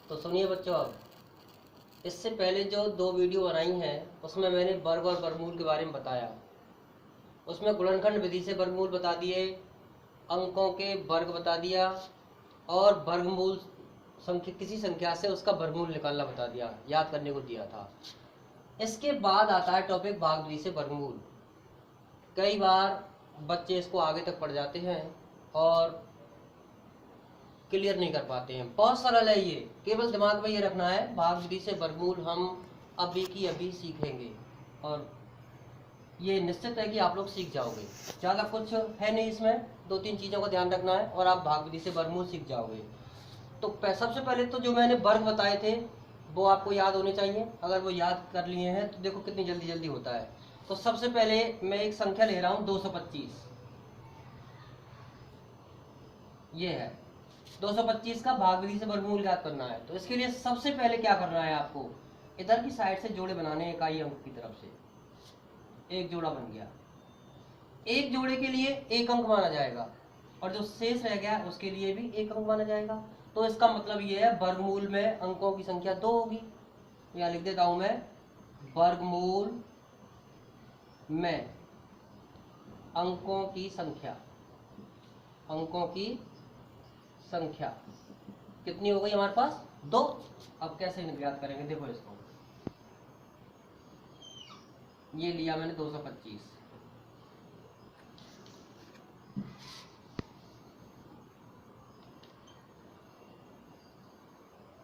तो सुनिए बच्चों, अब इससे पहले जो 2 वीडियो बनाई हैं उसमें मैंने वर्ग और वर्गमूल के बारे में बताया। उसमें गुणनखंड विधि से वर्गमूल बता दिए, अंकों के वर्ग बता दिया और वर्गमूल संख्या किसी संख्या से उसका वर्गमूल निकालना बता दिया, याद करने को दिया था। इसके बाद आता है टॉपिक भाग विधि से वर्गमूल। कई बार बच्चे इसको आगे तक पढ़ जाते हैं और क्लियर नहीं कर पाते हैं। बहुत सरल है ये, केवल दिमाग में ये रखना है, भाग विधि से वर्गमूल हम अभी की अभी सीखेंगे और ये निश्चित है कि आप लोग सीख जाओगे। ज़्यादा कुछ है नहीं इसमें, 2-3 चीज़ों का ध्यान रखना है और आप भाग विधि से वर्गमूल सीख जाओगे। तो सबसे पहले तो जो मैंने वर्ग बताए थे वो आपको याद होने चाहिए। अगर वो याद कर लिए हैं तो देखो कितनी जल्दी जल्दी होता है। तो सबसे पहले मैं एक संख्या ले रहा हूँ 225, ये है 225 का भाग विधि से वर्गमूल याद करना है। तो इसके लिए सबसे पहले क्या करना है आपको, इधर की साइड से जोड़े बनाने हैं इकाई अंक की तरफ से। एक जोड़ा बन गया, एक जोड़े के लिए एक अंक माना जाएगा और जो शेष रह गया उसके लिए भी एक अंक माना जाएगा। तो इसका मतलब ये है वर्गमूल में अंकों की संख्या 2 होगी। यहाँ लिख देता हूं मैं, वर्गमूल में अंकों की संख्या, अंकों की संख्या कितनी हो गई हमारे पास, 2। अब कैसे याद करेंगे, देखो इसको, ये लिया मैंने 225,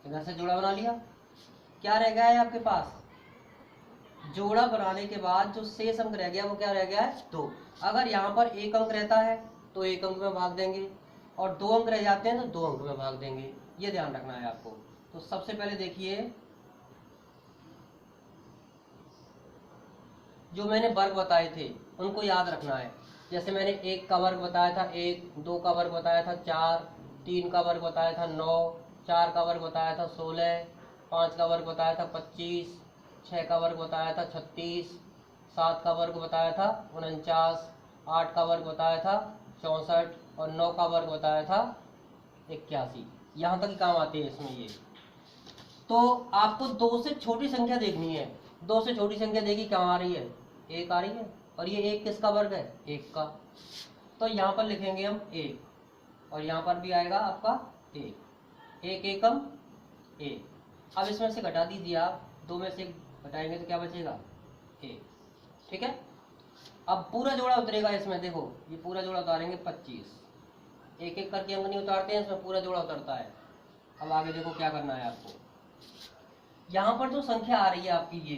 इधर से जोड़ा बना लिया। क्या रह गया है आपके पास, जोड़ा बनाने के बाद जो शेष अंक रह गया वो क्या रह गया है, 2। अगर यहाँ पर एक अंक रहता है तो एक अंक में भाग देंगे और 2 अंक रह जाते हैं तो 2 अंक में भाग देंगे, ये ध्यान रखना है आपको। तो सबसे पहले देखिए, जो मैंने वर्ग बताए थे उनको याद रखना है। जैसे मैंने 1 का वर्ग बताया था 1, 2 का वर्ग बताया था 4, 3 का वर्ग बताया था 9, 4 का वर्ग बताया था 16, 5 का वर्ग बताया था 25, 6 का वर्ग बताया था 36, 7 का वर्ग बताया था 49, 8 का वर्ग बताया था 64 और 9 का वर्ग बताया था 81। यहाँ तक काम आते हैं इसमें ये। तो आपको 2 से छोटी संख्या देखनी है। 2 से छोटी संख्या देखी कहाँ आ रही है, 1 आ रही है और ये 1 किसका वर्ग है, 1 का। तो यहाँ पर लिखेंगे हम 1 और यहाँ पर भी आएगा आपका 1, 1 एकम 1। अब इसमें से घटा दीजिए आप, 2 में से घटाएंगे तो क्या बचेगा, 1। ठीक है, अब पूरा जोड़ा उतरेगा इसमें, देखो ये पूरा जोड़ा उतारेंगे 25, एक एक करके अंक नहीं उतारते हैं इसमें, पूरा जोड़ा उतरता है। अब आगे देखो क्या करना है आपको, यहाँ पर जो संख्या आ रही है आपकी, ये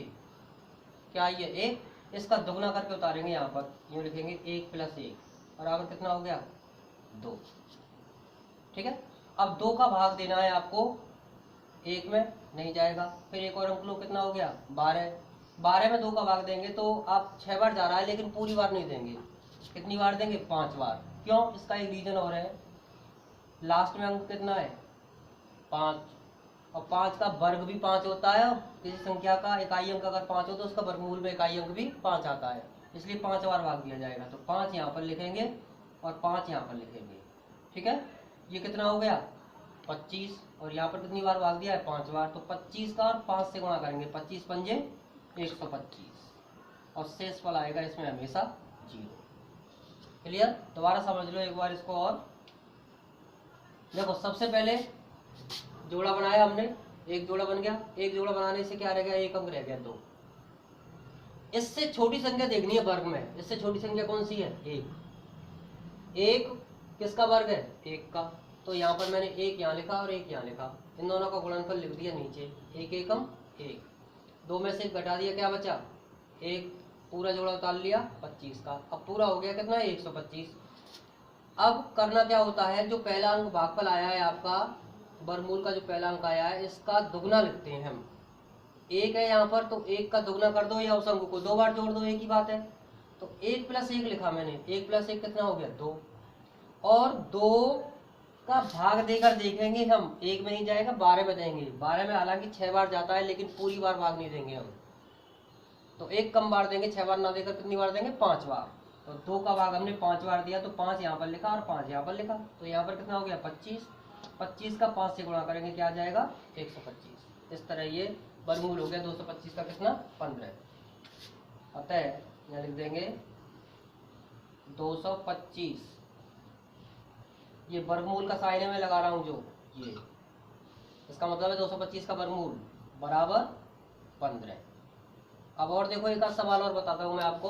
क्या, ये 1, इसका दुगना करके उतारेंगे यहाँ पर, यूँ लिखेंगे 1 + 1 और आगे कितना हो गया, 2। ठीक है, अब 2 का भाग देना है आपको, 1 में नहीं जाएगा, फिर एक और अंक लो, कितना हो गया, 12। 12 में 2 का भाग देंगे तो आप 6 बार जा रहा है लेकिन पूरी बार नहीं देंगे। कितनी बार देंगे, 5 बार। क्यों, इसका एक रीजन और है, लास्ट में अंक कितना है, 5 और 5 का वर्ग भी 5 होता है और किसी संख्या का इकाई अंक अगर 5 हो तो उसका वर्गमूल में इकाई अंक भी 5 आता है, इसलिए 5 बार भाग दिया जाएगा। तो 5 यहाँ पर लिखेंगे और 5 यहाँ पर लिखेंगे। ठीक है, ये कितना हो गया, 25 और यहाँ पर कितनी बार भाग दिया है, 5 बार। तो 25 का और 5 से गुणा करेंगे, 25 पंजे 125 और शेष फल आएगा इसमें हमेशा 0। क्लियर, दोबारा समझ लो एक बार इसको। और देखो सबसे पहले जोड़ा बनाया हमने, एक जोड़ा बन गया, एक जोड़ा बनाने से क्या रह गया, एक अंक रह गया, 2। इससे छोटी संख्या देखनी है वर्ग में, इससे छोटी संख्या कौन सी है, 1। 1 किसका वर्ग है, 1 का। तो यहाँ पर मैंने 1 यहाँ लिखा और 1 यहाँ लिखा, इन दोनों का गुणनफल लिख दिया नीचे, 1 एकम 1। 2 में से घटा दिया, क्या बचा, 1, पूरा जोड़ा उतार लिया 25 का। अब पूरा हो गया कितना, 125। अब करना क्या होता है, जो पहला अंक भागफल आया है आपका, वर्गमूल का जो पहला अंक आया है, इसका दुगना लिखते हैं हम। 1 है यहाँ पर तो 1 का दुगना कर दो या उस अंक को 2 बार जोड़ दो, एक ही बात है। तो 1 + 1 लिखा मैंने, 1 + 1 कितना हो गया, 2। और 2 का भाग देकर देखेंगे हम, 1 में नहीं जाएगा, 12 में देंगे। 12 में हालांकि 6 बार जाता है लेकिन पूरी बार भाग नहीं देंगे हम, तो 1 कम बार देंगे, 6 बार ना देकर कितनी बार देंगे, 5 बार। तो 2 का भाग हमने 5 बार दिया तो 5 यहाँ पर लिखा और 5 यहाँ पर लिखा, तो यहाँ पर कितना हो गया, 25 25 का 5 से गुणा करेंगे क्या आ जाएगा 125। इस तरह ये वर्गमूल हो गया 225 का कितना 15। अतः यहाँ लिख देंगे 225, ये वर्गमूल का साइन में लगा रहा हूँ जो ये, इसका मतलब है 225 का वर्गमूल बराबर 15। अब और देखो एक आध सवाल और बताता हूँ मैं आपको।